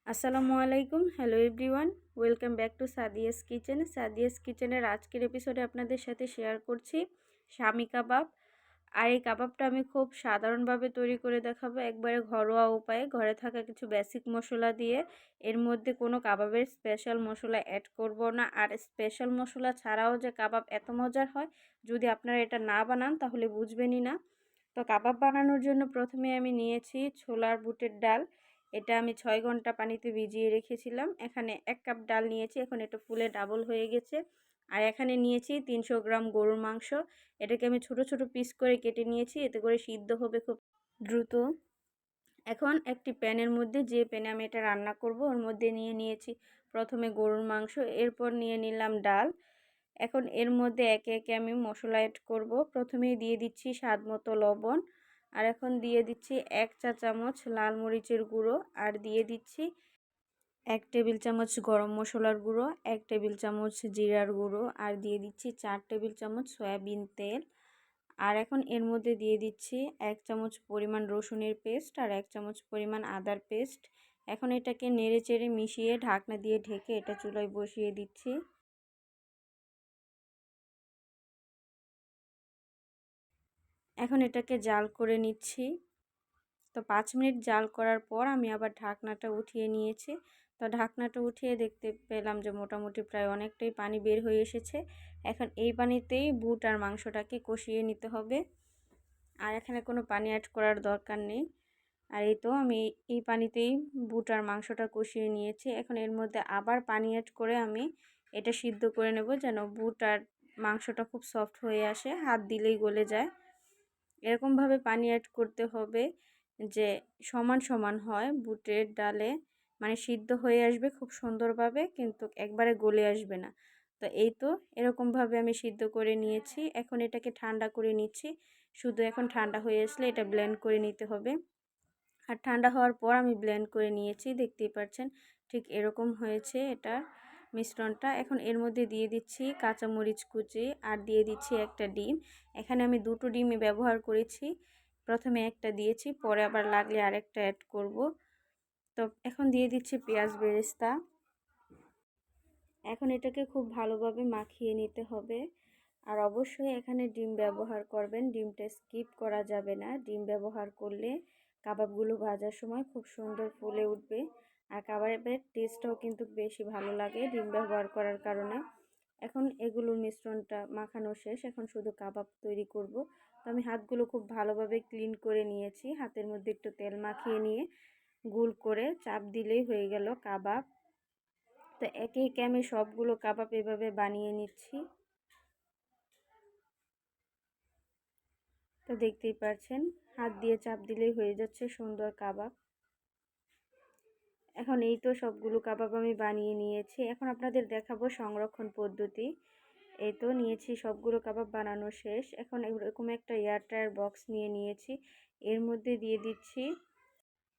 আসসালামু আলাইকুম, hello everyone, welcome back to Sadia's kitchen. Sadia's কিচেনের আজকের এপিসোডে আপনাদের সাথে শেয়ার করছি শামি কাবাব। আর এই কাবাবটা আমি খুব সাধারণভাবে তৈরি করে দেখাবো, একবারে ঘরোয়া উপায়ে, ঘরে থাকা কিছু বেসিক মশলা দিয়ে। এর মধ্যে কোনো কাবাবের স্পেশাল মশলা অ্যাড করব না। আর স্পেশাল মশলা ছাড়াও যে কাবাব এত মজার হয়, যদি আপনারা এটা না বানান তাহলে বুঝবেনই না। তো কাবাব বানানোর জন্য প্রথমে আমি নিয়েছি ছোলার বুটের ডাল। এটা আমি 6 ঘন্টা পানিতে ভিজিয়ে রেখেছিলাম। এখানে 1 কাপ ডাল নিয়েছি, এখন এটা ফুলে ডাবল হয়ে গেছে। আর এখানে নিয়েছি 300 গ্রাম গরুর মাংস। এটাকে আমি ছোট ছোট পিস করে কেটে নিয়েছি, এতে করে সিদ্ধ হবে খুব দ্রুত। এখন একটি প্যানের মধ্যে, যে প্যানে আমি এটা রান্না করব, ওর মধ্যে নিয়ে নিয়েছি প্রথমে গরুর মাংস, এরপর নিয়ে নিলাম ডাল। এখন এর মধ্যে একে একে আমি মশলা অ্যাড করব। প্রথমেই দিয়ে দিচ্ছি স্বাদ মতো লবণ, আর এখন দিয়ে দিচ্ছি 1 চা চামচ লাল মরিচের গুঁড়ো, আর দিয়ে দিচ্ছি 1 টেবিল চামচ গরম মশলার গুঁড়ো, 1 টেবিল চামচ জিরার গুঁড়ো, আর দিয়ে দিচ্ছি 4 টেবিল চামচ সয়াবিন তেল। আর এখন এর মধ্যে দিয়ে দিচ্ছি 1 চামচ পরিমাণ রসুনের পেস্ট আর 1 চামচ পরিমাণ আদার পেস্ট। এখন এটাকে নেড়ে চেড়ে মিশিয়ে ঢাকনা দিয়ে ঢেকে এটা চুলায় বসিয়ে দিচ্ছি। এখন এটাকে জাল করে নিচ্ছি। তো 5 মিনিট জাল করার পর আমি আবার ঢাকনাটা উঠিয়ে নিয়েছি। তো ঢাকনাটা উঠিয়ে দেখতে পেলাম যে মোটামুটি প্রায় অনেকটাই পানি বের হয়ে এসেছে। এখন এই পানিতেই বুট আর মাংসটাকে কষিয়ে নিতে হবে, আর এখানে কোনো পানি অ্যাড করার দরকার নেই। আর এই তো আমি এই পানিতেই বুট আর মাংসটা কষিয়ে নিয়েছি। এখন এর মধ্যে আবার পানি অ্যাড করে আমি এটা সিদ্ধ করে নেব, যেন বুট আর মাংসটা খুব সফট হয়ে আসে, হাত দিলেই গলে যায়। এরকমভাবে পানি অ্যাড করতে হবে যে সমান সমান হয় বুটের ডালে, মানে সিদ্ধ হয়ে আসবে খুব সুন্দরভাবে, কিন্তু একবারে গলে আসবে না। তো এই তো এরকমভাবে আমি সিদ্ধ করে নিয়েছি। এখন এটাকে ঠান্ডা করে নিচ্ছি। শুধু এখন ঠান্ডা হয়ে আসলে এটা ব্লেন্ড করে নিতে হবে। আর ঠান্ডা হওয়ার পর আমি ব্লেন্ড করে নিয়েছি, দেখতেই পাচ্ছেন ঠিক এরকম হয়েছে এটা মিশ্রণটা। এখন এর মধ্যে দিয়ে দিচ্ছি কাঁচামরিচ কুচি, আর দিয়ে দিচ্ছি একটা ডিম। এখানে আমি দুটো ডিমই ব্যবহার করেছি, প্রথমে একটা দিয়েছি, পরে আবার লাগলে আরেকটা অ্যাড করব। তো এখন দিয়ে দিচ্ছি পেঁয়াজ বেরেস্তা। এখন এটাকে খুব ভালোভাবে মাখিয়ে নিতে হবে। আর অবশ্যই এখানে ডিম ব্যবহার করবেন, ডিমটা স্কিপ করা যাবে না। ডিম ব্যবহার করলে কাবাবগুলো ভাজার সময় খুব সুন্দর ফুলে উঠবে, আর কাবাবের টেস্টটাও কিন্তু বেশি ভালো লাগে ডিম ব্যবহার করার কারণে। এখন এগুলোর মিশ্রণটা মাখানো শেষ, এখন শুধু কাবাব তৈরি করব। তো আমি হাতগুলো খুব ভালোভাবে ক্লিন করে নিয়েছি, হাতের মধ্যে একটু তেল মাখিয়ে নিয়ে গোল করে চাপ দিলেই হয়ে গেল কাবাব। তো একে একে আমি সবগুলো কাবাব এভাবে বানিয়ে নিচ্ছি। তো দেখতেই পাচ্ছেন হাত দিয়ে চাপ দিলেই হয়ে যাচ্ছে সুন্দর কাবাব। এখন এই তো সবগুলো কাবাব আমি বানিয়ে নিয়েছি। এখন আপনাদের দেখাবো সংরক্ষণ পদ্ধতি। এই তো নিয়েছি, সবগুলো কাবাব বানানো শেষ। এখন এরকম একটা এয়ারটায়ার বক্স নিয়ে নিয়েছি, এর মধ্যে দিয়ে দিচ্ছি,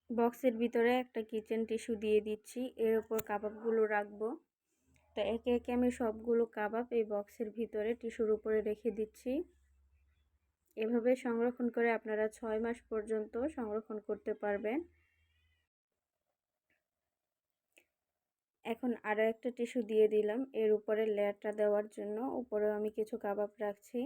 বক্সের ভিতরে একটা কিচেন টিস্যু দিয়ে দিচ্ছি, এর উপর কাবাবগুলো রাখবো। তো একে একে আমি সবগুলো কাবাব এই বক্সের ভিতরে টিস্যুর উপরে রেখে দিচ্ছি। এভাবে সংরক্ষণ করে আপনারা 6 মাস পর্যন্ত সংরক্ষণ করতে পারবেন। এখন আরও একটা টিস্যু দিয়ে দিলাম এর উপরে লেয়ারটা দেওয়ার জন্য, উপরেও আমি কিছু কাবাব রাখছি।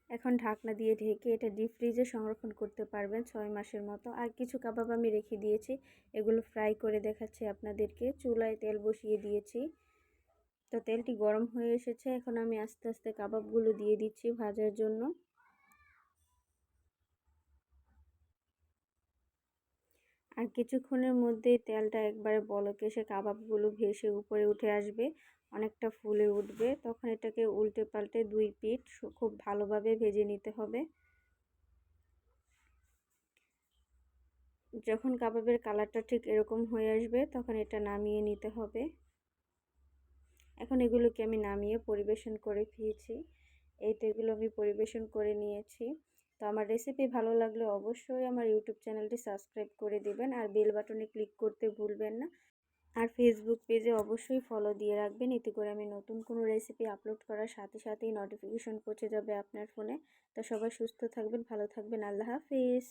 এখন ঢাকনা দিয়ে ঢেকে এটা ডিপ ফ্রিজে সংরক্ষণ করতে পারবেন 6 মাসের মতো। আর কিছু কাবাব আমি রেখে দিয়েছি, এগুলো ফ্রাই করে দেখাচ্ছি আপনাদেরকে। চুলায় তেল বসিয়ে দিয়েছি, তো তেলটি গরম হয়ে এসেছে। এখন আমি আস্তে আস্তে কাবাবগুলো দিয়ে দিচ্ছি ভাজার জন্য। আর কিছুক্ষণের মধ্যেই তেলটা একবারে বলক এসে কাবাবগুলো ভেসে উপরে উঠে আসবে, অনেকটা ফুলে উঠবে। তখন এটাকে উল্টে পাল্টে 2 পিঠ খুব ভালোভাবে ভেজে নিতে হবে। যখন কাবাবের কালারটা ঠিক এরকম হয়ে আসবে তখন এটা নামিয়ে নিতে হবে। এখন এগুলোকে আমি নামিয়ে পরিবেশন করে খেয়েছি। এই তো এগুলো আমি পরিবেশন করে নিয়েছি। তো আমার রেসিপি ভালো লাগলে অবশ্যই আমার ইউটিউব চ্যানেলটি সাবস্ক্রাইব করে দিবেন, আর বেল বাটনে ক্লিক করতে ভুলবেন না। আর ফেসবুক পেজে অবশ্যই ফলো দিয়ে রাখবেন, এতে করে আমি নতুন কোনো রেসিপি আপলোড করার সাথে সাথেই নোটিফিকেশন পৌঁছে যাবে আপনার ফোনে। তো সবাই সুস্থ থাকবেন, ভালো থাকবেন, আল্লাহ হাফিজ।